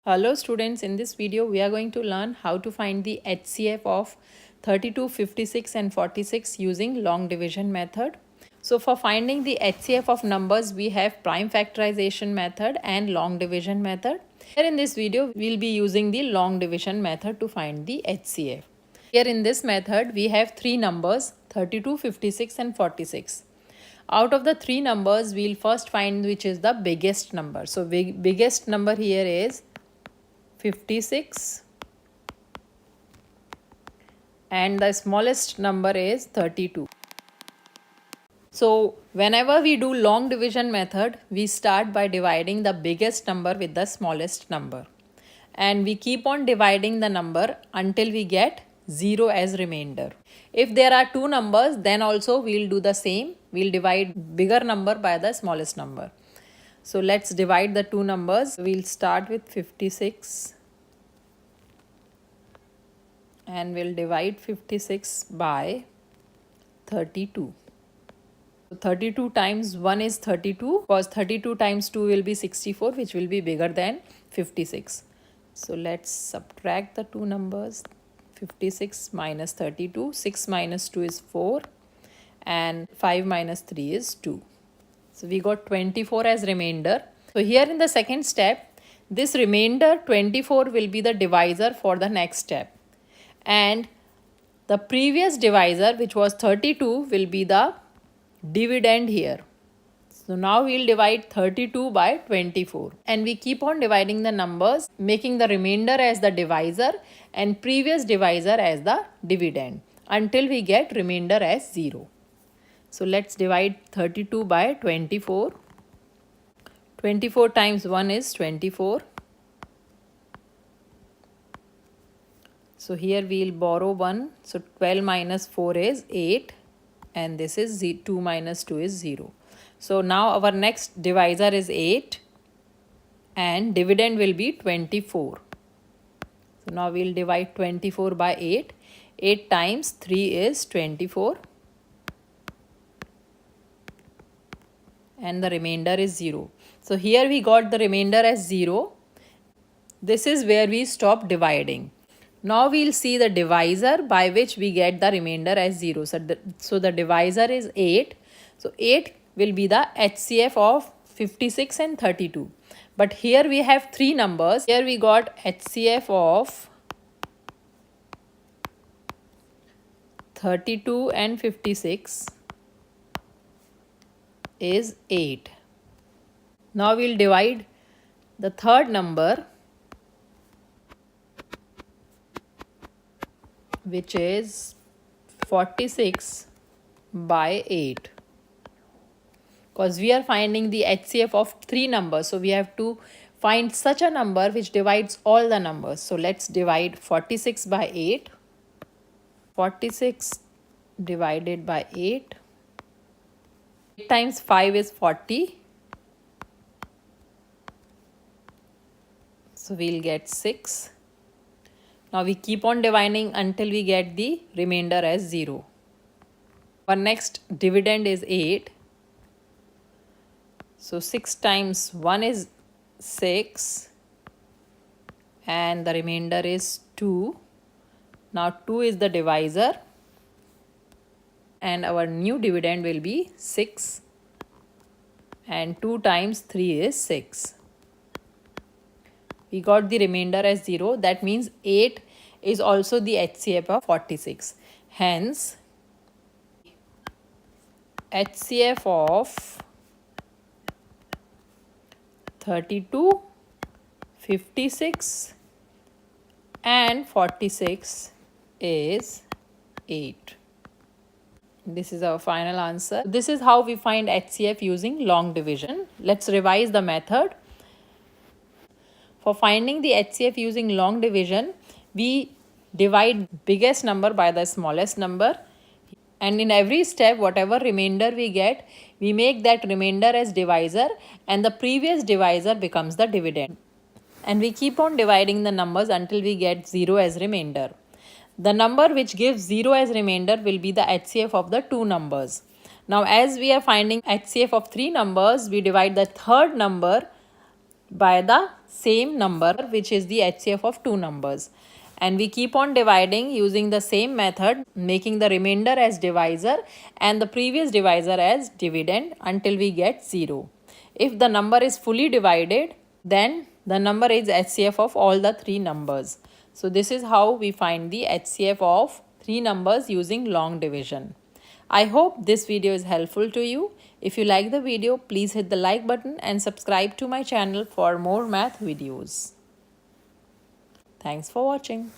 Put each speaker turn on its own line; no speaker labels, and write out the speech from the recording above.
Hello students, in this video we are going to learn how to find the HCF of 32, 56 and 46 using long division method. So for finding the HCF of numbers we have prime factorization method and long division method. Here in this video we will be using the long division method to find the HCF. Here in this method we have three numbers 32, 56 and 46. Out of the three numbers we'll first find which is the biggest number. So biggest number here is 56 and the smallest number is 32. So whenever we do long division method, we start by dividing the biggest number with the smallest number. And we keep on dividing the number until we get 0 as remainder. If there are two numbers, then also we'll do the same. We'll divide bigger number by the smallest number. So let's divide the two numbers. We'll start with 56. And we'll divide 56 by 32. So 32 times 1 is 32 because 32 times 2 will be 64, which will be bigger than 56. So let's subtract the two numbers. 56 minus 32. 6 minus 2 is 4 and 5 minus 3 is 2. So we got 24 as remainder. So here in the second step, this remainder 24 will be the divisor for the next step. And the previous divisor, which was 32, will be the dividend here. So now we will divide 32 by 24. And we keep on dividing the numbers, making the remainder as the divisor and previous divisor as the dividend until we get remainder as 0. So let's divide 32 by 24. 24 times 1 is 24. So here we will borrow 1. So 12 minus 4 is 8 and this is 2 minus 2 is 0. So now our next divisor is 8 and dividend will be 24. So now we will divide 24 by 8. 8 times 3 is 24 and the remainder is 0. So here we got the remainder as 0. This is where we stop dividing. Now we will see the divisor by which we get the remainder as 0. So the divisor is 8. So 8 will be the HCF of 56 and 32. But here we have three numbers. Here we got HCF of 32 and 56 is 8. Now we will divide the third number, which is 46 by 8. Because we are finding the HCF of three numbers. So we have to find such a number which divides all the numbers. So let's divide 46 by 8. 46 divided by 8. 8 times 5 is 40. So we'll get 6. Now we keep on dividing until we get the remainder as 0. Our next dividend is 8. So 6 times 1 is 6 and the remainder is 2. Now 2 is the divisor and our new dividend will be 6 and 2 times 3 is 6. We got the remainder as 0. That means 8 is also the HCF of 46. Hence, HCF of 32, 56 and 46 is 8. This is our final answer. This is how we find HCF using long division. Let's revise the method. For finding the HCF using long division, we divide biggest number by the smallest number. And in every step, whatever remainder we get, we make that remainder as divisor and the previous divisor becomes the dividend. And we keep on dividing the numbers until we get 0 as remainder. The number which gives 0 as remainder will be the HCF of the two numbers. Now as we are finding HCF of three numbers, we divide the third number by the same number, which is the HCF of two numbers. And we keep on dividing using the same method, making the remainder as divisor and the previous divisor as dividend until we get 0. If the number is fully divided, then the number is HCF of all the three numbers. So this is how we find the HCF of three numbers using long division. I hope this video is helpful to you. If you like the video, please hit the like button and subscribe to my channel for more math videos. Thanks for watching.